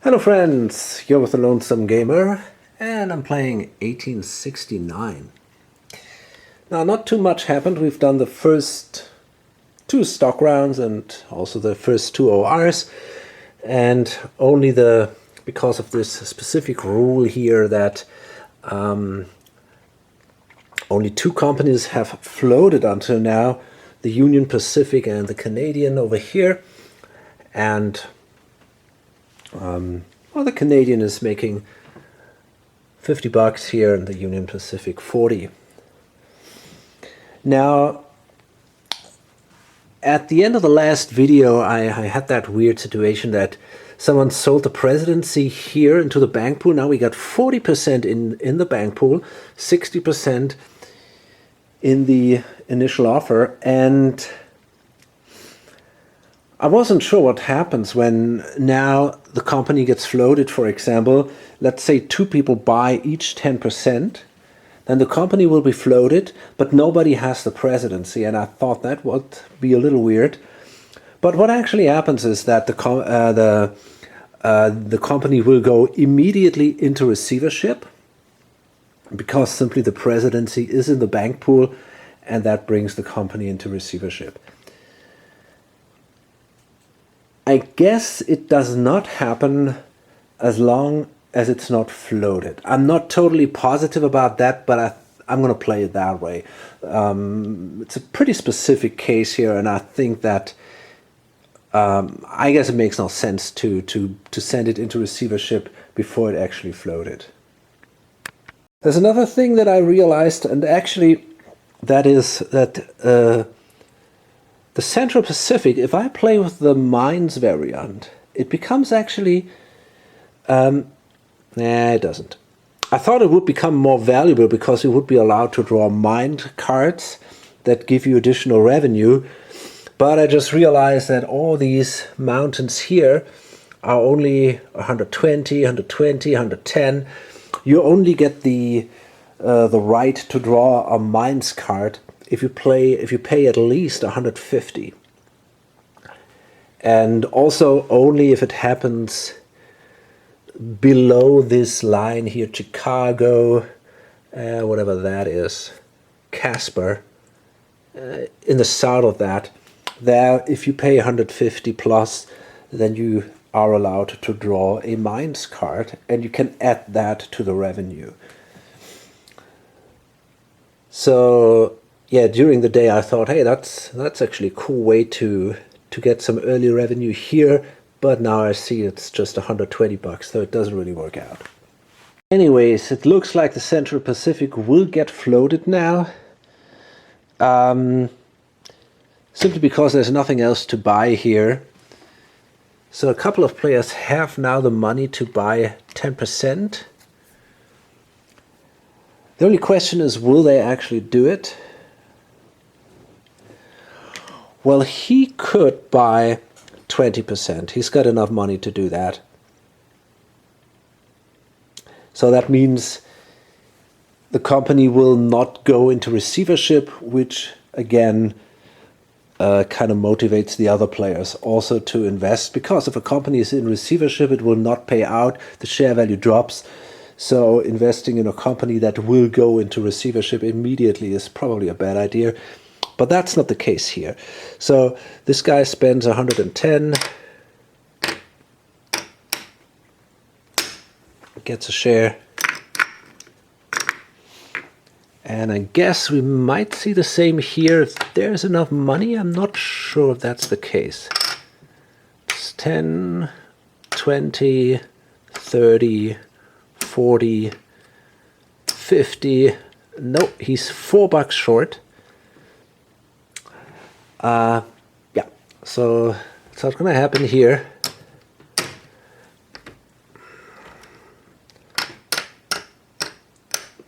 Hello friends, you're with the Lonesome Gamer, and I'm playing 1869. Now, not too much happened. We've done the first two stock rounds and also the first two ORs, and because of this specific rule here that only two companies have floated until now, the Union Pacific and the Canadian over here, and well, the Canadian is making 50 bucks here and the Union Pacific 40. Now, at the end of the last video, I had that weird situation that someone sold the presidency here into the bank pool. Now we got 40% in the bank pool, 60% in the initial offer, and I wasn't sure what happens when now the company gets floated. For example, let's say two people buy each 10%, then the company will be floated, but nobody has the presidency, and I thought that would be a little weird. But what actually happens is that the company will go immediately into receivership, because simply the presidency is in the bank pool, and that brings the company into receivership. I guess it does not happen as long as it's not floated. I'm not totally positive about that, but I'm going to play it that way. It's a pretty specific case here, and I think that I guess it makes no sense to send it into receivership before it actually floated. There's another thing that I realized, and actually that is that the Central Pacific, if I play with the mines variant, it becomes actually, nah, it doesn't. I thought it would become more valuable because you would be allowed to draw mine cards that give you additional revenue, but I just realized that all these mountains here are only 120, 120, 110. You only get the right to draw a mines card if you pay at least 150, and also only if it happens below this line here, Chicago, whatever that is, Casper, in the south of that, there if you pay 150 plus, then you are allowed to draw a mines card, and you can add that to the revenue. So yeah, during the day I thought, hey, that's actually a cool way to get some early revenue here, but now I see it's just 120 bucks, so it doesn't really work out. Anyways, it looks like the Central Pacific will get floated now, simply because there's nothing else to buy here. So a couple of players have now the money to buy 10%. The only question is, will they actually do it? Well, he could buy 20%. He's got enough money to do that. So that means the company will not go into receivership, which again kind of motivates the other players also to invest, because if a company is in receivership, it will not pay out, the share value drops. So investing in a company that will go into receivership immediately is probably a bad idea. But that's not the case here. So this guy spends 110, gets a share, and I guess we might see the same here if there's enough money. I'm not sure if that's the case. It's 10, 20, 30, 40, 50. No, he's $4 short. Yeah, so that's what's going to happen here.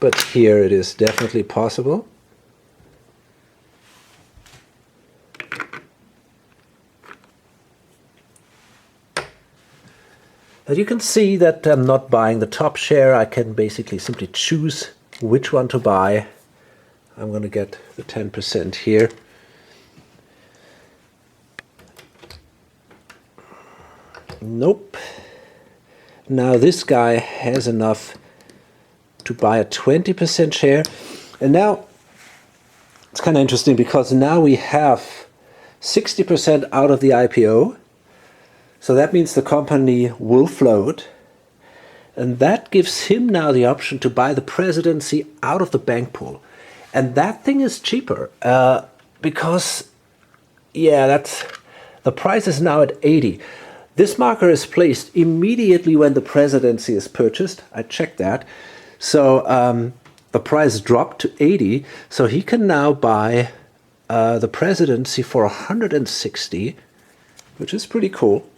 But here it is definitely possible. But you can see that I'm not buying the top share. I can basically simply choose which one to buy. I'm going to get the 10% here. Nope. Now this guy has enough to buy a 20% share. And now it's kind of interesting because now we have 60% out of the IPO. So that means the company will float. And that gives him now the option to buy the presidency out of the bank pool. And that thing is cheaper because, yeah, the price is now at 80. This marker is placed immediately when the presidency is purchased. I checked that. So the price dropped to 80. So he can now buy the presidency for 160, which is pretty cool.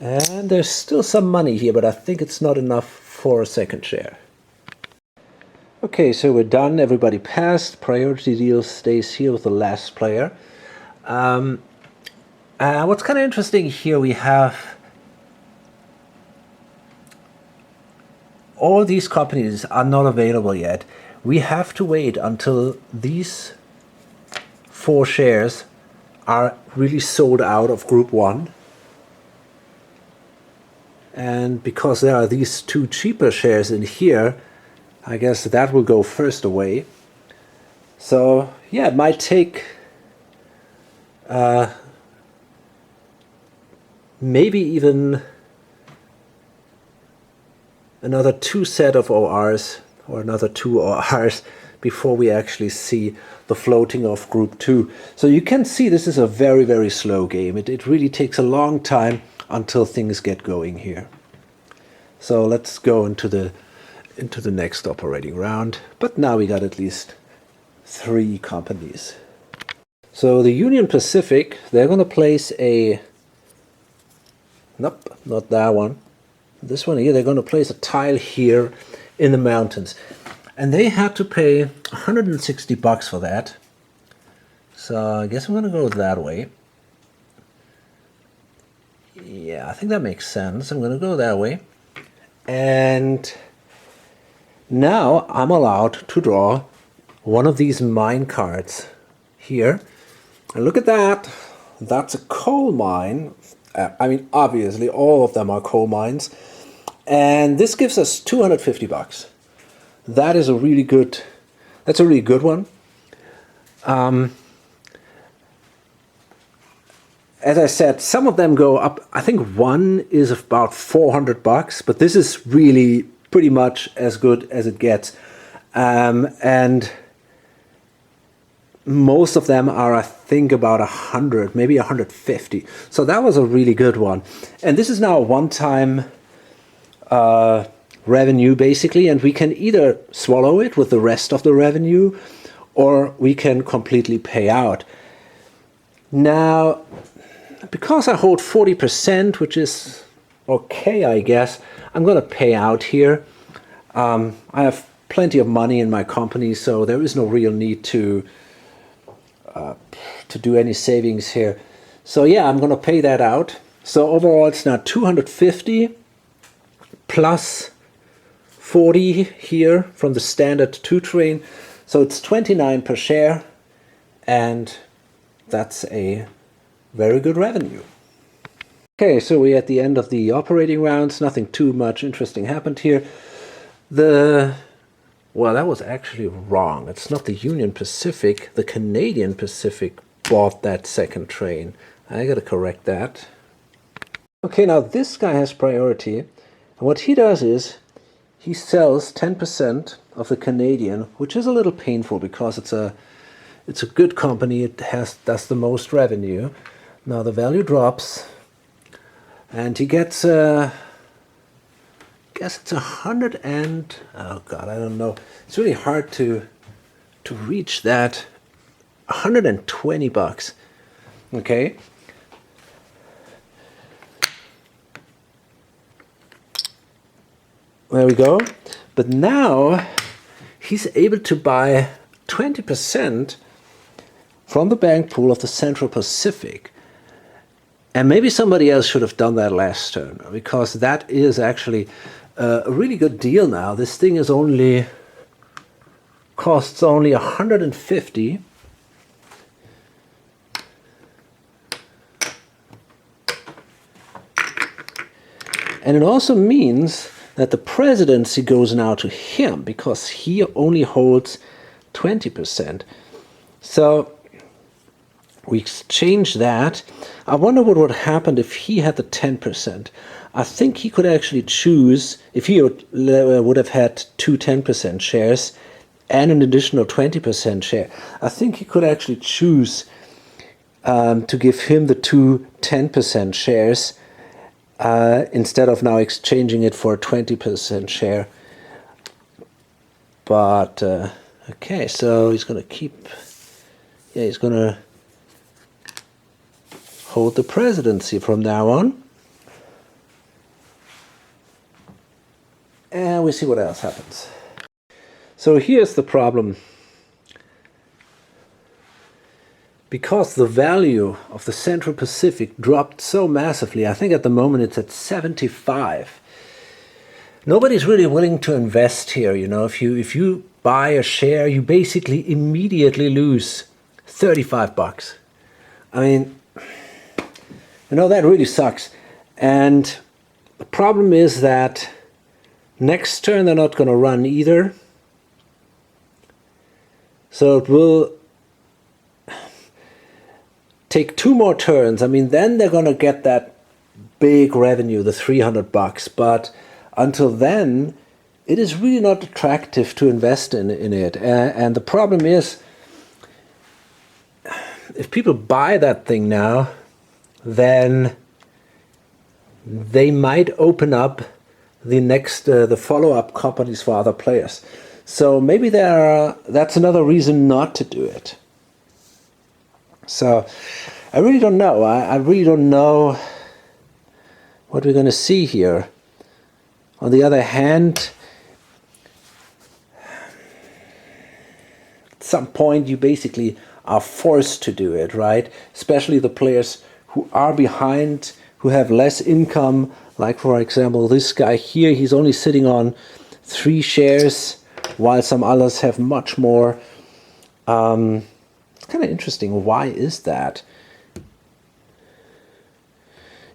And there's still some money here, but I think it's not enough for a second share. Okay, so we're done. Everybody passed. Priority deal stays here with the last player. What's kind of interesting here, we have all these companies are not available yet. We have to wait until these 4 shares are really sold out of Group 1. And because there are these 2 cheaper shares in here, I guess that will go first away. So yeah, it might take maybe even another 2 set of ORs or another 2 ORs before we actually see the floating of Group 2. So you can see this is a very, very slow game. It really takes a long time until things get going here. So let's go into the next operating round. But now we got at least 3 companies. So the Union Pacific, they're going to place a... Nope, not that one. This one here, they're going to place a tile here in the mountains. And they had to pay $160 for that. So I guess I'm going to go that way. Yeah, I think that makes sense. I'm going to go that way. And now I'm allowed to draw one of these mine cards here. And look at that. That's a coal mine. I mean, obviously, all of them are coal mines. And this gives us $250. That is a really good, that's a really good one. As I said, some of them go up. I think one is about $400, but this is really pretty much as good as it gets. And most of them are, I think, about 100, maybe 150. So that was a really good one. And this is now a one-time revenue, basically, and we can either swallow it with the rest of the revenue, or we can completely pay out. Now, because I hold 40%, which is okay, I guess, I'm going to pay out here. I have plenty of money in my company, so there is no real need to do any savings here. So yeah, I'm going to pay that out. So overall, it's now 250 plus 40 here from the standard 2 train. So it's 29 per share, and that's a very good revenue. Okay, so we're at the end of the operating rounds. Nothing too much interesting happened here. Well, that was actually wrong. It's not the Union Pacific. The Canadian Pacific bought that second train. I gotta correct that. Okay, now this guy has priority. And what he does is he sells 10% of the Canadian, which is a little painful because it's a good company. It does the most revenue. Now the value drops, and he gets I guess it's 100 and oh god, I don't know. It's really hard to reach that. $120. Okay. There we go. But now he's able to buy 20% from the bank pool of the Central Pacific. And maybe somebody else should have done that last turn, because that is actually a really good deal now. This thing is only costs only 150. And it also means that the presidency goes now to him because he only holds 20%. So we exchange that. I wonder what would happen if he had the 10%. I think he could actually choose, if he would have had two 10% shares and an additional 20% share, I think he could actually choose to give him the two 10% shares instead of now exchanging it for a 20% share. But, okay, so he's going to keep, yeah, he's going to hold the presidency from now on. And we see what else happens. So here's the problem. Because the value of the Central Pacific dropped so massively, I think at the moment it's at 75. Nobody's really willing to invest here. You know, if you buy a share, you basically immediately lose $35. I mean, you know, that really sucks. And the problem is that next turn they're not going to run either. So it will take two more turns. I mean, then they're going to get that big revenue, the $300. But until then, it is really not attractive to invest in it. And the problem is, if people buy that thing now, then they might open up the next, the follow-up companies for other players. So maybe that's another reason not to do it. So I really don't know. I really don't know what we're going to see here. On the other hand, at some point you basically are forced to do it, right? Especially the players who are behind, who have less income. Like, for example, this guy here, he's only sitting on 3 shares, while some others have much more. It's kind of interesting. Why is that?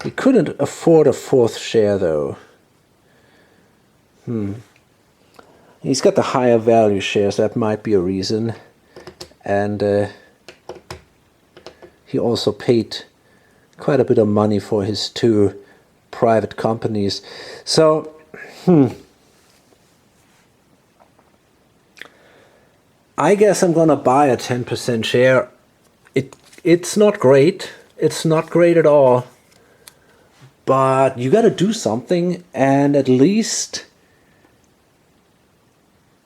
He couldn't afford a 4th share, though. He's got the higher value shares. That might be a reason. And he also paid quite a bit of money for his 2 private companies. So, I guess I'm gonna buy a 10% share. It's not great. It's not great at all. But you got to do something, and at least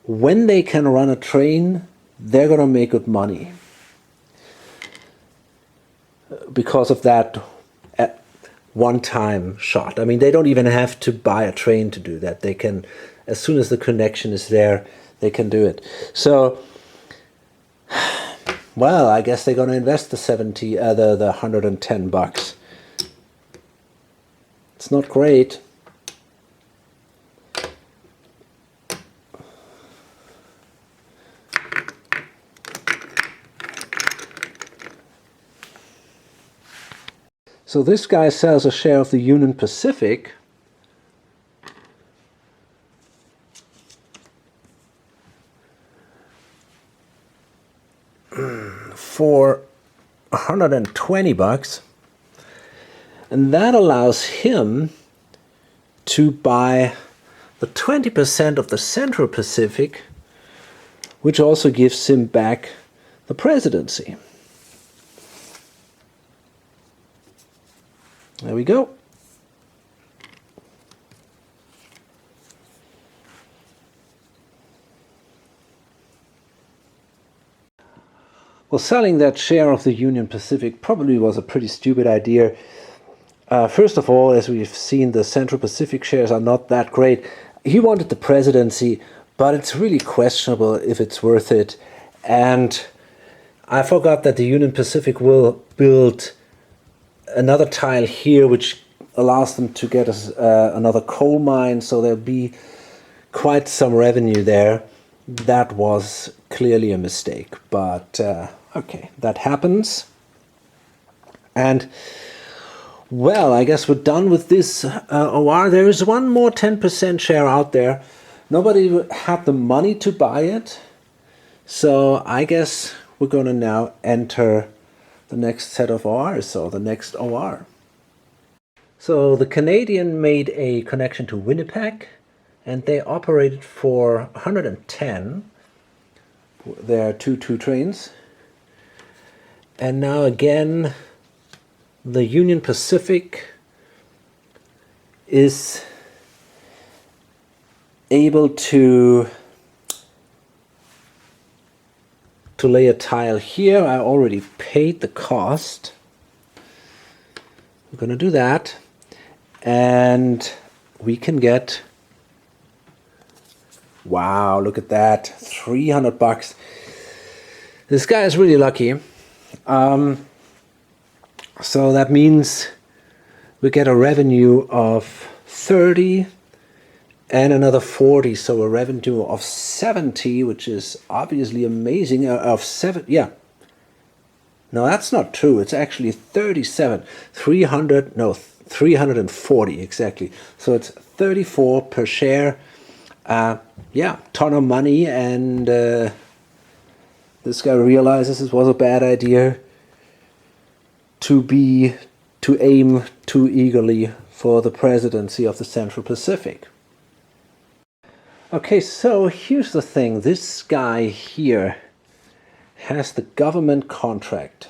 when they can run a train, they're gonna make good money because of that one-time shot. I mean, they don't even have to buy a train to do that. They can, as soon as the connection is there, they can do it. So, well, I guess they're going to invest the $110. It's not great. So this guy sells a share of the Union Pacific for $120, and that allows him to buy the 20% of the Central Pacific, which also gives him back the presidency. There we go. Well, selling that share of the Union Pacific probably was a pretty stupid idea. First of all, as we've seen, the Central Pacific shares are not that great. He wanted the presidency, but it's really questionable if it's worth it. And I forgot that the Union Pacific will build another tile here, which allows them to get us another coal mine, so there'll be quite some revenue there. that was clearly a mistake. But okay, that happens. And well, I guess we're done with this OR. There is one more 10% share out there. Nobody had the money to buy it. So I guess we're going to now enter the next set of ORs, so the next OR. So the Canadian made a connection to Winnipeg, and they operated for 110. There are two trains. And now again, the Union Pacific is able to lay a tile here. I already paid the cost. We're going to do that. And we can get, wow, look at that, $300. This guy is really lucky. So that means we get a revenue of 30 and another 40, so a revenue of 70, which is obviously amazing. Of 7, yeah. No, that's not true. It's actually 37. 340 exactly. So it's 34 per share. Yeah, ton of money, and this guy realizes it was a bad idea to aim too eagerly for the presidency of the Central Pacific. Okay, so here's the thing. This guy here has the government contract.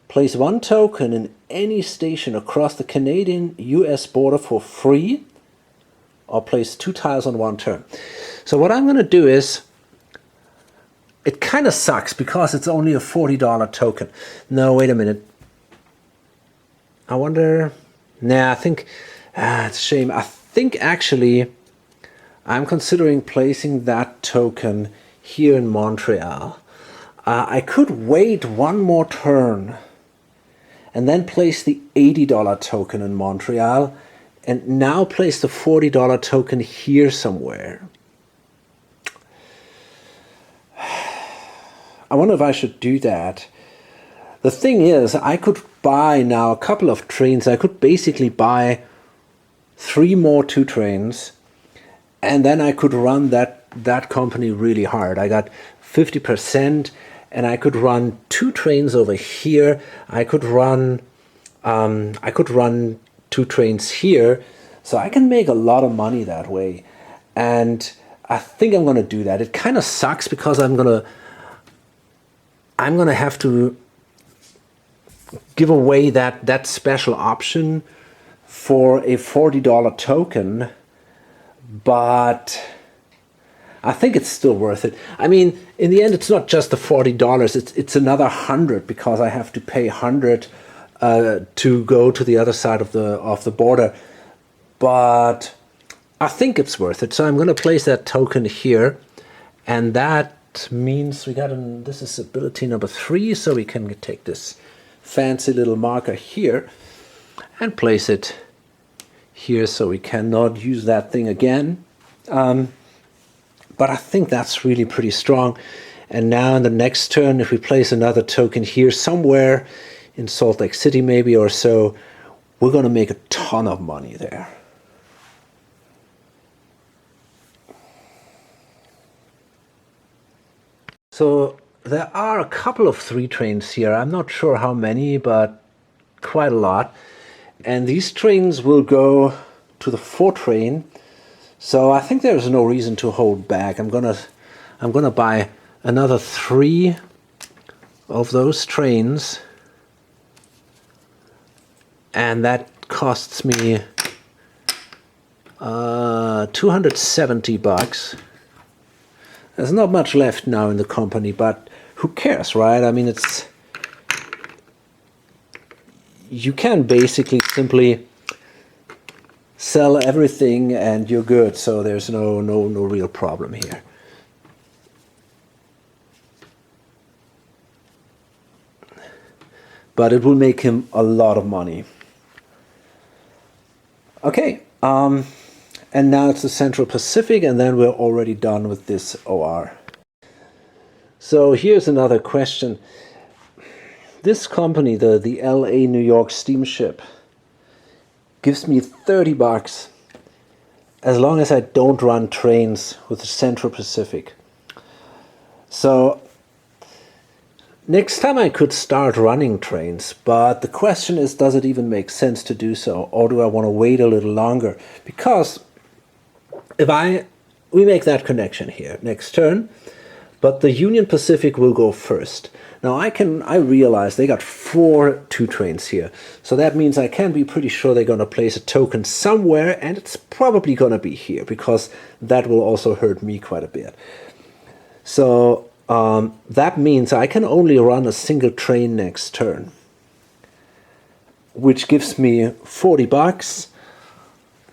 Place 1 token in any station across the Canadian-US border for free, or place 2 tiles on 1 turn. So what I'm going to do is, it kind of sucks because it's only a $40 token. No, wait a minute. I wonder, nah, I think, it's a shame. I think actually I'm considering placing that token here in Montreal. I could wait 1 more turn and then place the $80 token in Montreal, and now place the $40 token here somewhere. I wonder if I should do that. The thing is, I could buy now a couple of trains. I could basically buy 3 more 2 trains, and then I could run that company really hard. I got 50%, and I could run 2 trains over here. I could run 2 trains here, so I can make a lot of money that way. And I think I'm gonna do that. It kind of sucks because I'm gonna have to give away that special option for a $40 token, but I think it's still worth it. I mean, in the end, it's not just the $40. It's another 100 because I have to pay 100 to go to the other side of the border. But I think it's worth it. So I'm going to place that token here, and that means we got this is ability number 3. So we can take this fancy little marker here and place it here, so we cannot use that thing again. But I think that's really pretty strong. And now in the next turn, if we place another token here somewhere in Salt Lake City maybe or so, we're going to make a ton of money there. So there are a couple of 3 trains here. I'm not sure how many, but quite a lot. And these trains will go to the 4 train. So I think there's no reason to hold back. I'm gonna buy another 3 of those trains, and that costs me $270. There's not much left now in the company, but who cares, right? I mean, you can basically simply sell everything and you're good, so there's no real problem here. But it will make him a lot of money. Okay, and now it's the Central Pacific, and then we're already done with this OR. So here's another question. This company, the LA New York steamship, gives me $30 as long as I don't run trains with the Central Pacific. So next time I could start running trains, but the question is, does it even make sense to do so, or do I want to wait a little longer? Because if we make that connection here next turn, but the Union Pacific will go first. Now I realize they got 4 2 trains here, so that means I can be pretty sure they're going to place a token somewhere, and it's probably going to be here, because that will also hurt me quite a bit. So that means I can only run a single train next turn, which gives me $40.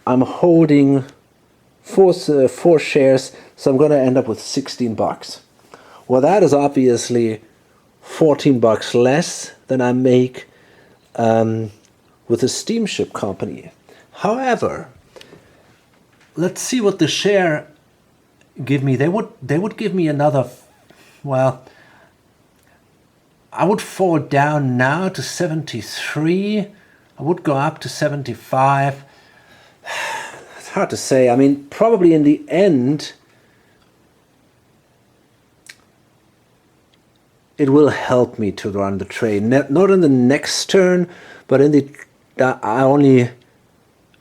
I'm holding four shares, so I'm going to end up with $16. Well, that is obviously $14 less than I make with a steamship company. However, let's see what the share give me. They would give me another, well, I would fall down now to 73. I would go up to 75. It's hard to say. I mean, probably in the end, it will help me to run the train. Not in the next turn, but in the I only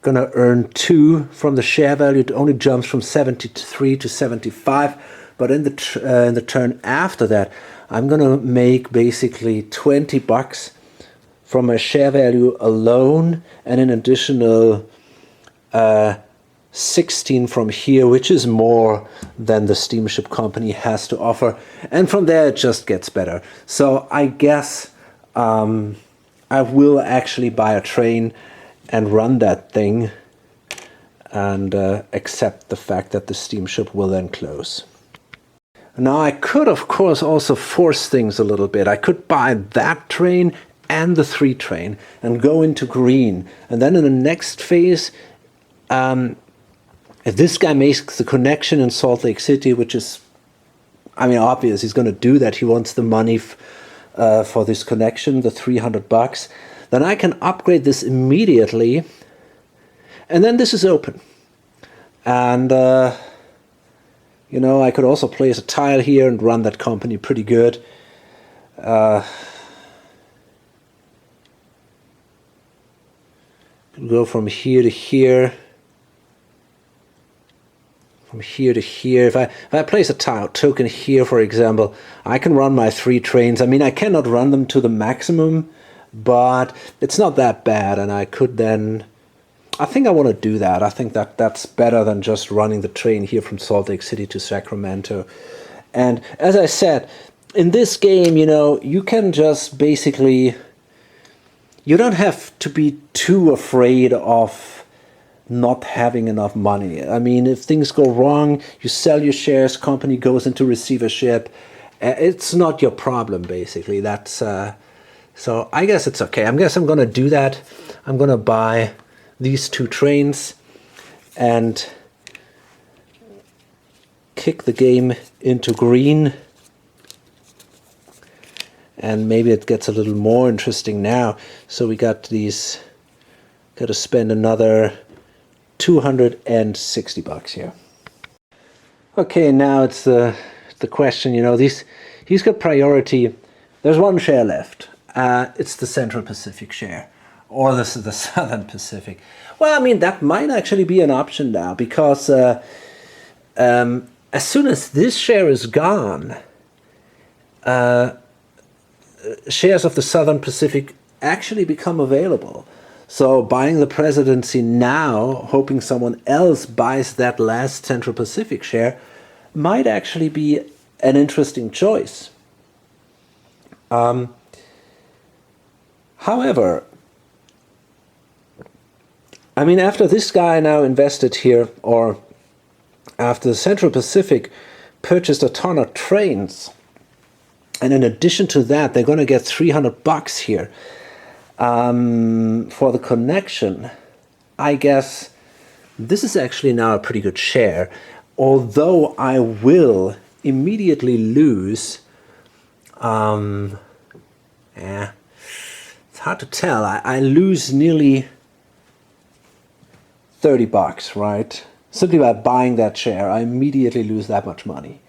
gonna earn 2 from the share value. It only jumps from 73 to 75. But in the turn after that, I'm gonna make basically $20 from my share value alone, and an additional 16 from here, which is more than the steamship company has to offer. And from there it just gets better. So I guess I will actually buy a train and run that thing, and accept the fact that the steamship will then close. Now I could of course also force things a little bit. I could buy that train and the 3 train and go into green, and then in the next phase, if this guy makes the connection in Salt Lake City, which is, I mean, obvious, he's going to do that. He wants the money for this connection, the $300. Then I can upgrade this immediately, and then this is open. And, you know, I could also place a tile here and run that company pretty good. Go from here to here. From here to here. If I place a token here, for example, I can run my 3 trains. I mean, I cannot run them to the maximum, but it's not that bad, and I could then, I think I want to do that. I think that's better than just running the train here from Salt Lake City to Sacramento. And as I said, in this game, you know, you can just basically, you don't have to be too afraid of not having enough money. I mean, if things go wrong, you sell your shares, company goes into receivership. It's not your problem, basically. That's so I guess it's okay. I guess I'm going to do that. I'm going to buy these 2 trains and kick the game into green. And maybe it gets a little more interesting now. So we got these, got to spend another $260 here. Okay, now it's the question, you know, he's got priority. There's 1 share left. It's the Central Pacific share, or the Southern Pacific. Well, I mean, that might actually be an option now, because as soon as this share is gone, shares of the Southern Pacific actually become available. So buying the presidency now, hoping someone else buys that last Central Pacific share, might actually be an interesting choice. However, I mean, after this guy now invested here, or after the Central Pacific purchased a ton of trains, and in addition to that, they're going to get $300 here for the connection. I guess this is actually now a pretty good share, although I will immediately lose Yeah, it's hard to tell. I lose nearly $30, right? Simply by buying that share, I immediately lose that much money.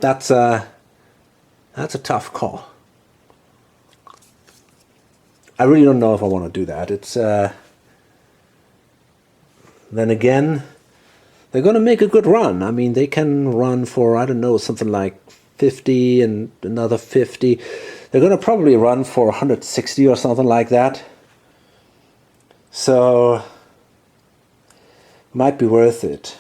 That's a tough call. I really don't know if I want to do that. It's then again, they're going to make a good run. I mean, they can run for, I don't know, something like 50 and another 50. They're going to probably run for 160 or something like that. So, might be worth it.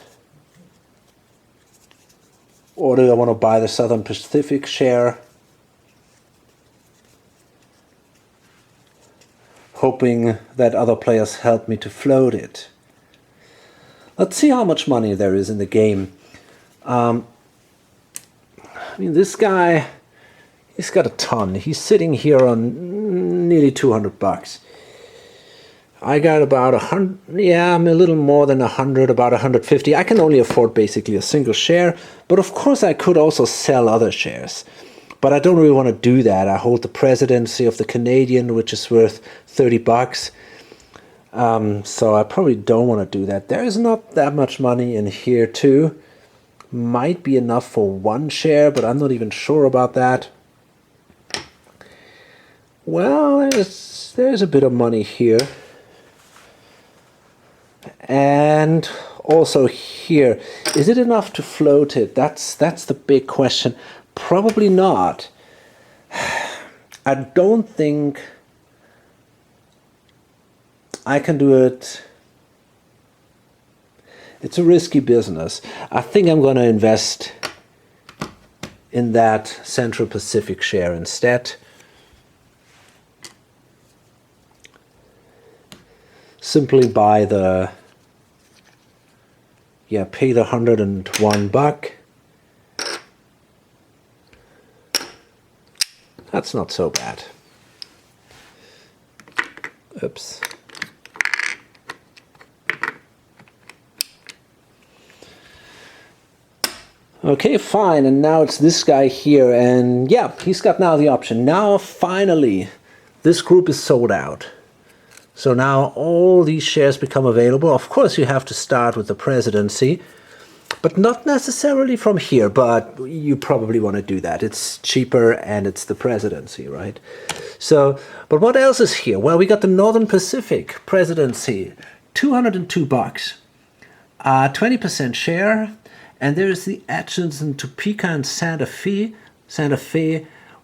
Or do I want to buy the Southern Pacific share? Hoping that other players help me to float it. Let's see how much money there is in the game. I mean, this guy, he's got a ton. He's sitting here on nearly $200. I got about 100, yeah, I'm a little more than 100, about 150. I can only afford basically a single share, but of course I could also sell other shares. But I don't really want to do that. I hold the presidency of the Canadian, which is worth $30. So I probably don't want to do that. There is not that much money in here too. Might be enough for one share, but I'm not even sure about that. Well, there's a bit of money here. And also here, is it enough to float it? That's the big question. Probably not. I don't think I can do it. It's a risky business. I think I'm going to invest in that Central Pacific share instead. Simply buy the, yeah, pay the $101. That's not so bad. Oops. Okay, fine, and now it's this guy here, and yeah, he's got now the option. Now, finally, this group is sold out. So now all these shares become available. Of course, you have to start with the presidency, but not necessarily from here, but you probably want to do that. It's cheaper and it's the presidency, right? So, but what else is here? Well, we got the Northern Pacific presidency, $202, 20% share, and there's the Atchison, Topeka, and Santa Fe,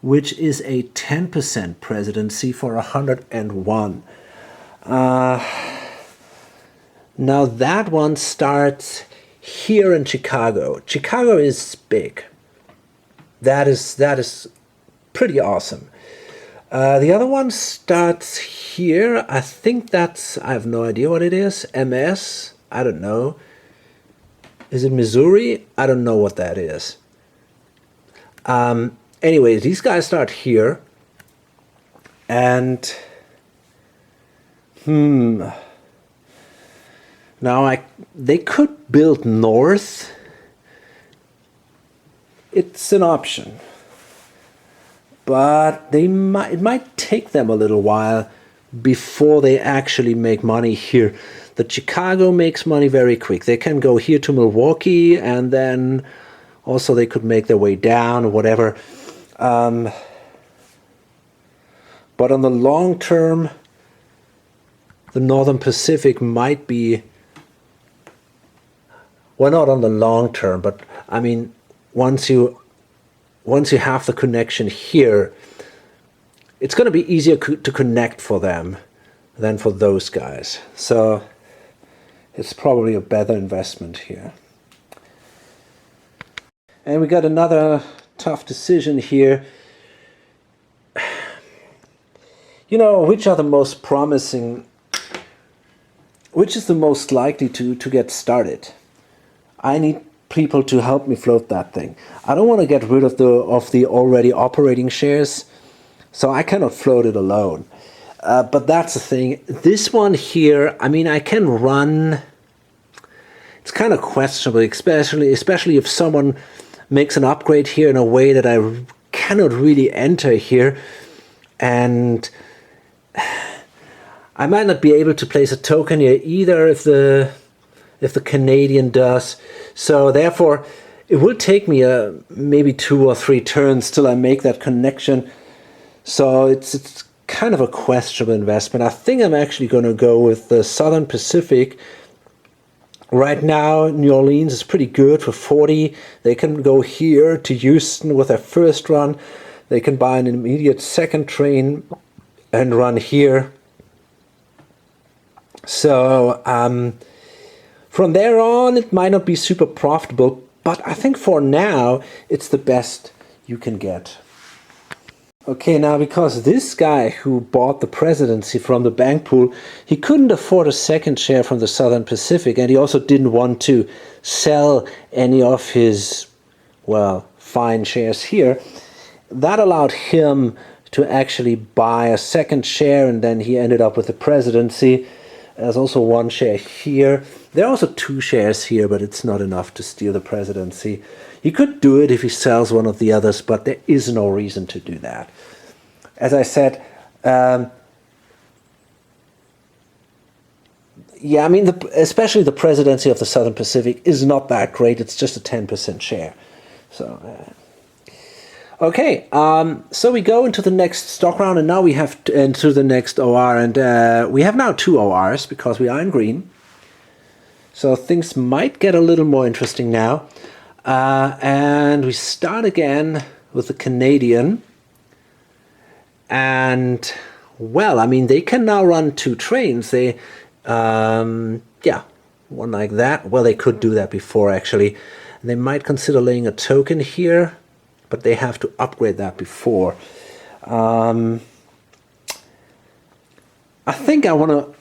which is a 10% presidency for 101. Now that one starts here in Chicago. Chicago is big. That is pretty awesome. The other one starts here. I think that's, I have no idea what it is. MS, I don't know. Is it Missouri? I don't know what that is. Anyway, these guys start here. And now they could build north. It's an option. But it might take them a little while before they actually make money here. The Chicago makes money very quick. They can go here to Milwaukee, and then also they could make their way down or whatever. But on the long term, the Northern Pacific might be, well, not on the long term, but I mean, once you have the connection here, it's going to be easier to connect for them than for those guys. So it's probably a better investment here. And we got another tough decision here. You know, which are the most promising, which is the most likely to get started? I need people to help me float that thing. I don't want to get rid of the already operating shares, so I cannot float it alone. But that's the thing. This one here, I mean, I can run. It's kind of questionable, especially if someone makes an upgrade here in a way that I cannot really enter here, and I might not be able to place a token here either if the Canadian does. So therefore, it will take me maybe 2 or 3 turns till I make that connection. So it's kind of a questionable investment. I think I'm actually going to go with the Southern Pacific. Right now, New Orleans is pretty good for 40. They can go here to Houston with their first run. They can buy an immediate second train and run here. So from there on, it might not be super profitable, but I think for now, it's the best you can get. Okay, now because this guy who bought the presidency from the bank pool, he couldn't afford a second share from the Southern Pacific, and he also didn't want to sell any of his, well, fine shares here. That allowed him to actually buy a second share, and then he ended up with the presidency. There's also 1 share here. There are also 2 shares here, but it's not enough to steal the presidency. He could do it if he sells one of the others, but there is no reason to do that. As I said, yeah, I mean, especially the presidency of the Southern Pacific is not that great. It's just a 10% share. So, okay, so we go into the next stock round, and now we have into the next OR, and we have now 2 ORs because we are in green. So things might get a little more interesting now. And we start again with the Canadian. And, well, I mean, they can now run 2 trains. They, yeah, one like that. Well, they could do that before, actually. They might consider laying a token here, but they have to upgrade that before. I think I want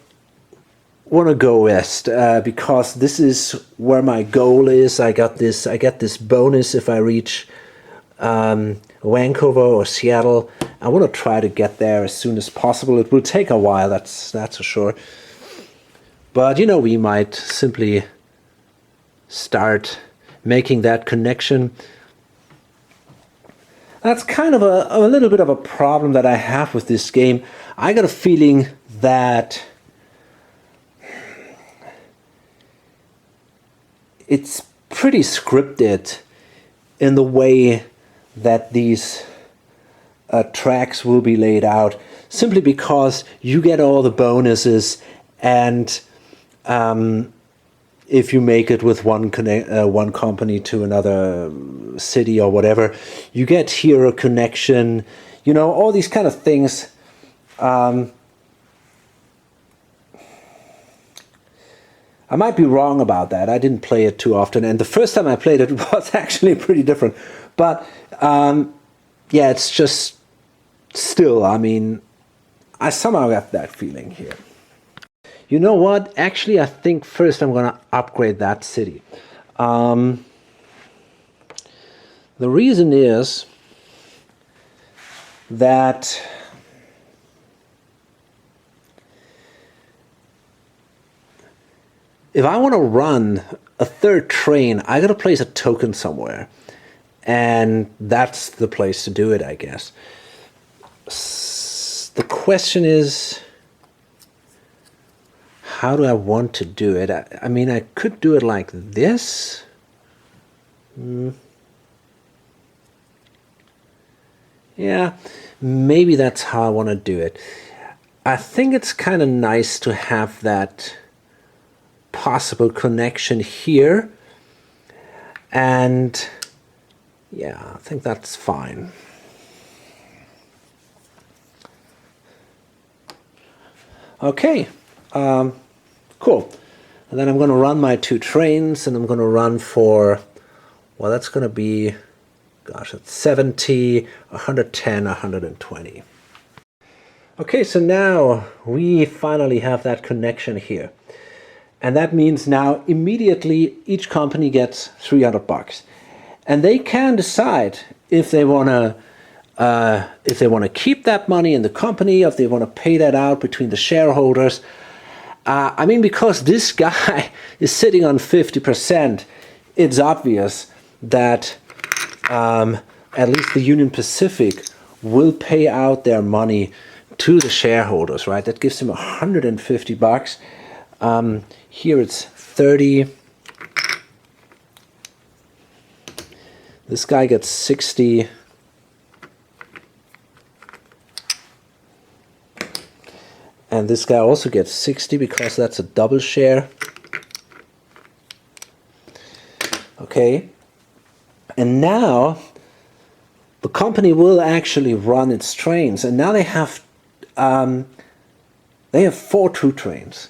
to go west because this is where my goal is. I get this bonus if I reach Vancouver or Seattle. I want to try to get there as soon as possible. It will take a while, that's for sure. But you know, we might simply start making that connection. That's kind of a little bit of a problem that I have with this game. I got a feeling that it's pretty scripted in the way that these tracks will be laid out, simply because you get all the bonuses, and if you make it with one company to another city or whatever, you get here a connection, you know, all these kind of things. I might be wrong about that. I didn't play it too often, and the first time I played it was actually pretty different. But yeah, it's just still, I mean, I somehow got that feeling here. You know what? Actually, I think first I'm going to upgrade that city. The reason is that if I want to run a 3rd train, I got to place a token somewhere. And that's the place to do it, I guess. The question is, how do I want to do it? I mean, I could do it like this. Yeah, maybe that's how I want to do it. I think it's kind of nice to have that possible connection here. And yeah, I think that's fine. Okay, cool. And then I'm going to run my 2 trains, and I'm going to run for, well, that's going to be, gosh, it's 70, 110, 120. Okay, so now we finally have that connection here. And that means now immediately each company gets $300. And they can decide if they want to keep that money in the company, if they want to pay that out between the shareholders. I mean, because this guy is sitting on 50%, it's obvious that at least the Union Pacific will pay out their money to the shareholders, right? That gives them $150. Here it's 30. This guy gets 60. And this guy also gets 60 because that's a double share. Okay. And now the company will actually run its trains. And now they have 4 2 trains.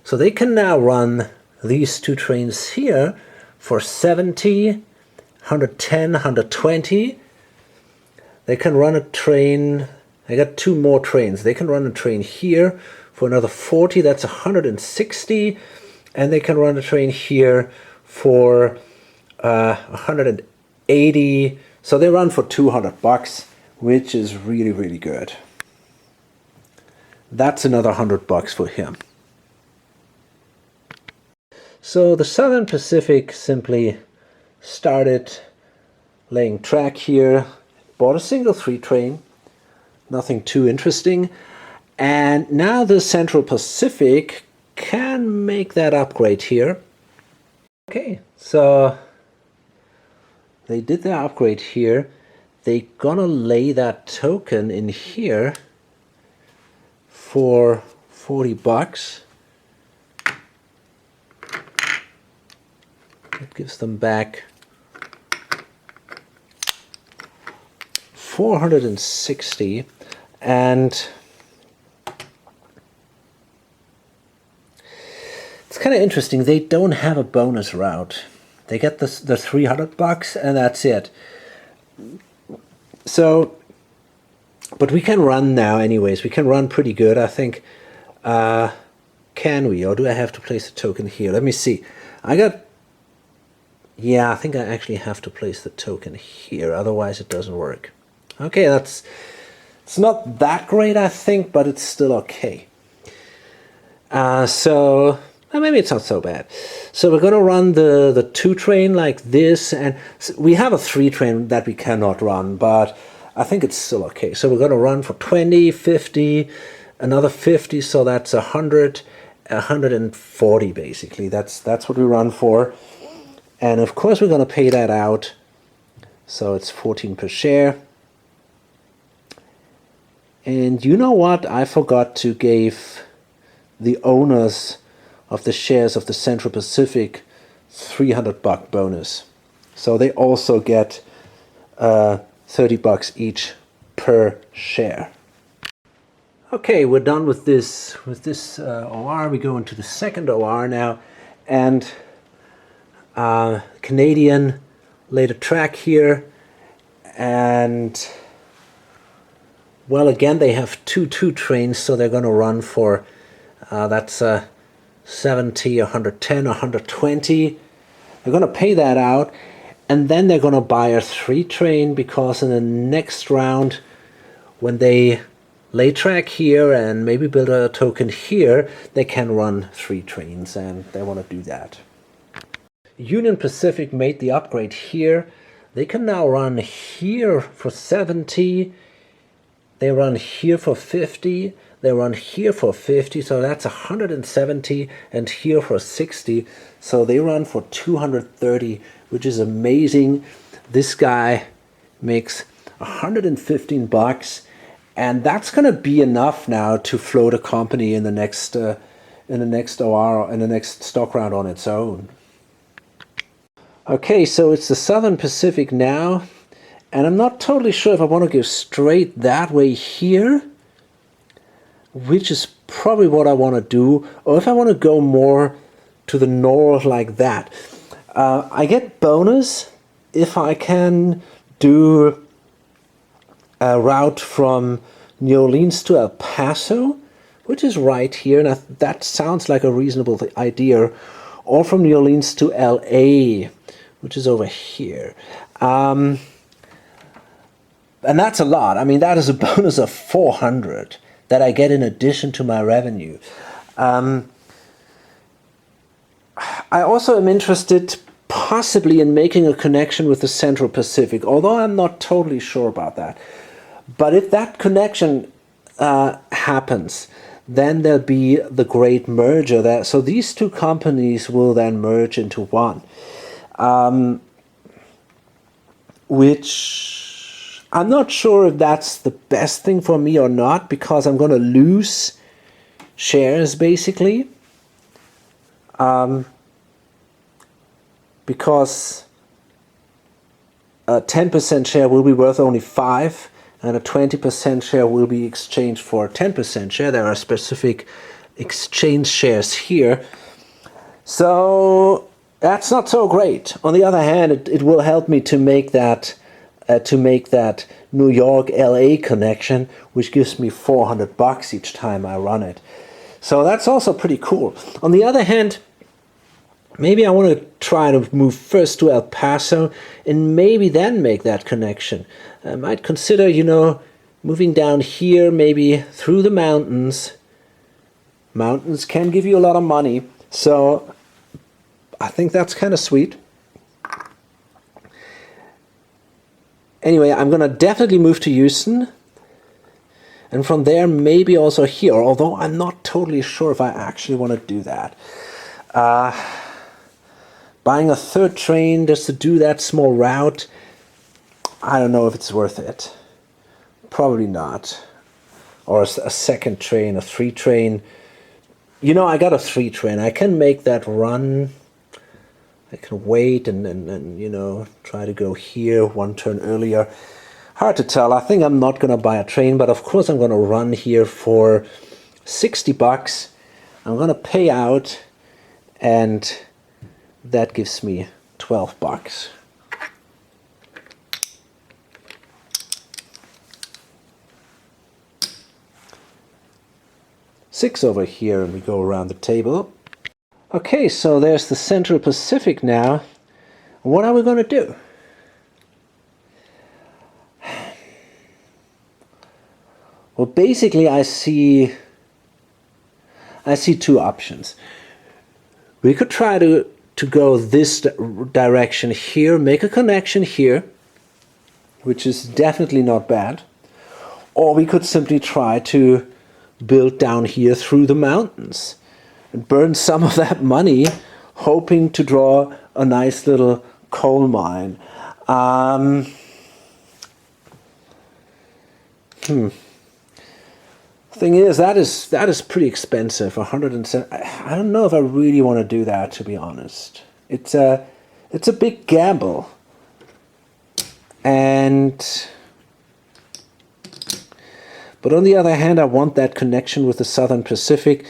So they can now run these 2 trains here for 70, 110, 120. They can run a train. I got 2 more trains. They can run a train here for another 40. That's 160. And they can run a train here for 180. So they run for $200, which is really, really good. That's another $100 for him. So the Southern Pacific simply started laying track here, bought a single 3 train, nothing too interesting, and now the Central Pacific can make that upgrade here. Okay, so they did their upgrade here. They're gonna lay that token in here for $40. It gives them back 460, and it's kind of interesting. They don't have a bonus route. They get the $300 and that's it. So, but we can run now anyways. We can run pretty good, I think. Can we? Or do I have to place a token here? Let me see. Yeah, I think I actually have to place the token here. Otherwise it doesn't work. Okay, it's not that great, I think, but it's still okay. So maybe it's not so bad. So we're going to run the 2 train like this, and we have a 3 train that we cannot run, but I think it's still okay. So we're going to run for 20, 50, another 50, so that's 100, 140 basically. That's what we run for. And of course we're going to pay that out. So it's 14 per share. And you know what? I forgot to give the owners of the shares of the Central Pacific $300 bonus. So they also get $30 each per share. Okay, we're done with this OR. We go into the second OR now, and Canadian laid a track here, and well, again they have 2 trains, so they're going to run for that's 70, 110, 120. They're going to pay that out, and then they're going to buy a 3 train, because in the next round, when they lay track here and maybe build a token here, they can run 3 trains, and they want to do that. Union Pacific made the upgrade here. They can now run here for 70. They run here for 50. They run here for 50, so that's 170, and here for 60. So they run for 230, which is amazing. This guy makes $115, and that's going to be enough now to float a company in the next OR, in the next stock round on its own. Okay, so it's the Southern Pacific now, and I'm not totally sure if I want to go straight that way here, which is probably what I want to do, or if I want to go more to the north like that. I get bonus if I can do a route from New Orleans to El Paso, which is right here, and that sounds like a reasonable idea, or from New Orleans to LA, which is over here. And that's a lot. I mean, that is a bonus of 400 that I get in addition to my revenue. I also am interested possibly in making a connection with the Central Pacific, although I'm not totally sure about that. But if that connection happens, then there'll be the great merger there. So these two companies will then merge into one, which I'm not sure if that's the best thing for me or not, because I'm going to lose shares basically. Because a 10% share will be worth only 5, and a 20% share will be exchanged for a 10% share. There are specific exchange shares here. So that's not so great. On the other hand, it will help me to make that New York LA connection, which gives me $400 each time I run it. So that's also pretty cool. On the other hand, maybe I want to try to move first to El Paso and maybe then make that connection. I might consider, moving down here, maybe through the mountains. Mountains can give you a lot of money, so I think that's kind of sweet. Anyway, I'm going to definitely move to Houston. And from there, maybe also here, although I'm not totally sure if I actually want to do that. Buying a third train just to do that small route, I don't know if it's worth it. Probably not. Or a second train, a 3 train. I got a 3 train. I can make that run. I can wait and try to go here 1 turn earlier. Hard to tell. I think I'm not going to buy a train, but of course I'm going to run here for $60. I'm going to pay out, and that gives me $12. $6 over here, and we go around the table. Okay, so there's the Central Pacific now. What are we going to do? Well, basically I see 2 options. We could try to go this direction here, make a connection here, which is definitely not bad. Or we could simply try to build down here through the mountains and burn some of that money, hoping to draw a nice little coal mine. Thing is, that is pretty expensive. 107. I don't know if I really want to do that, to be honest. It's a big gamble, but on the other hand, I want that connection with the Southern Pacific.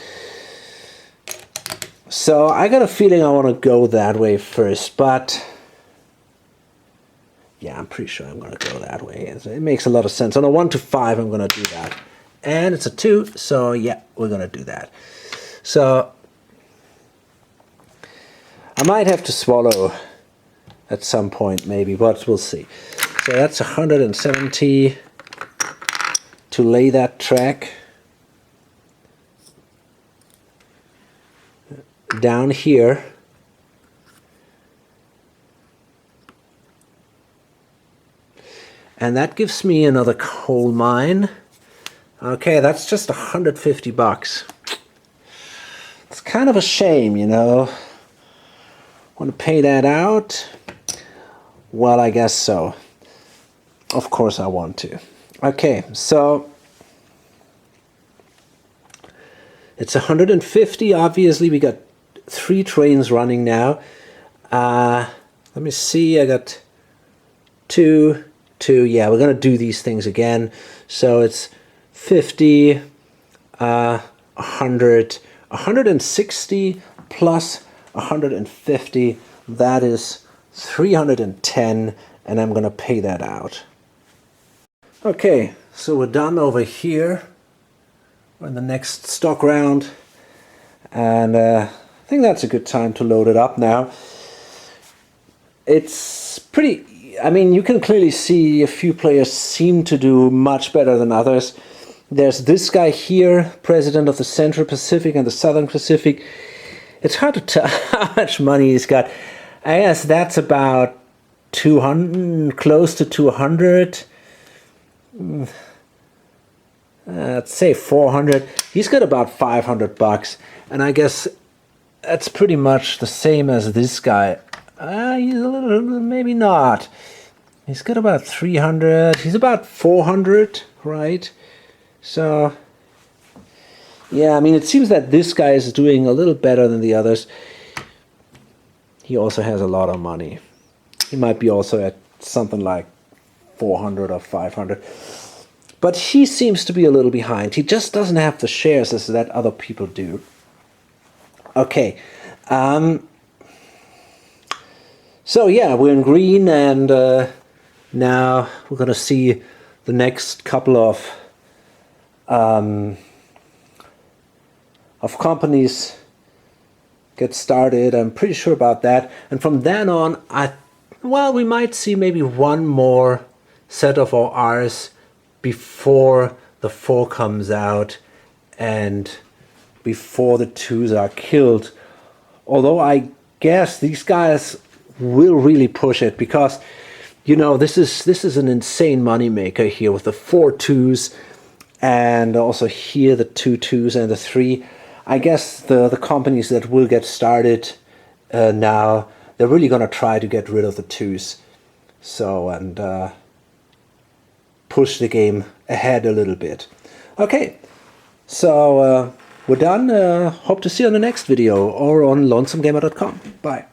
So I got a feeling I want to go that way first, but yeah, I'm pretty sure I'm going to go that way. It makes a lot of sense. On a 1 to 5, I'm going to do that. And it's a 2, so yeah, we're going to do that. So I might have to swallow at some point maybe, but we'll see. So that's 170 to lay that track down here. And that gives me another coal mine. Okay, that's just $150. It's kind of a shame, Want to pay that out? Well, I guess so. Of course I want to. Okay, so it's 150. Obviously, we got 3 trains running now. Let me see. I got 2. Yeah, we're going to do these things again. So it's 50, 100, 160 plus 150, that is 310, and I'm going to pay that out. Okay, so we're done over here. We're in the next stock round, and I think that's a good time to load it up now. It's pretty, you can clearly see a few players seem to do much better than others. There's this guy here, president of the Central Pacific and the Southern Pacific. It's hard to tell how much money he's got. I guess that's about 200, close to 200. Let's say 400. He's got about $500, and I guess that's pretty much the same as this guy. He's a little, maybe not. He's got about 300. He's about 400, right? So, yeah, I mean, it seems that this guy is doing a little better than the others. He also has a lot of money. He might be also at something like 400 or 500. But he seems to be a little behind. He just doesn't have the shares as that other people do. Okay. So yeah, we're in green, and now we're going to see the next couple of companies get started. I'm pretty sure about that. And from then on, we might see maybe one more set of our Rs before the 4 comes out and before the 2s are killed. Although I guess these guys will really push it, because you know, this is an insane money maker here with the 4 2s, and also here the 2 2s and the 3. I guess the companies that will get started now, they're really gonna try to get rid of the 2s. So, and push the game ahead a little bit. Okay, so we're done. Hope to see you on the next video or on lonesomegamer.com. Bye.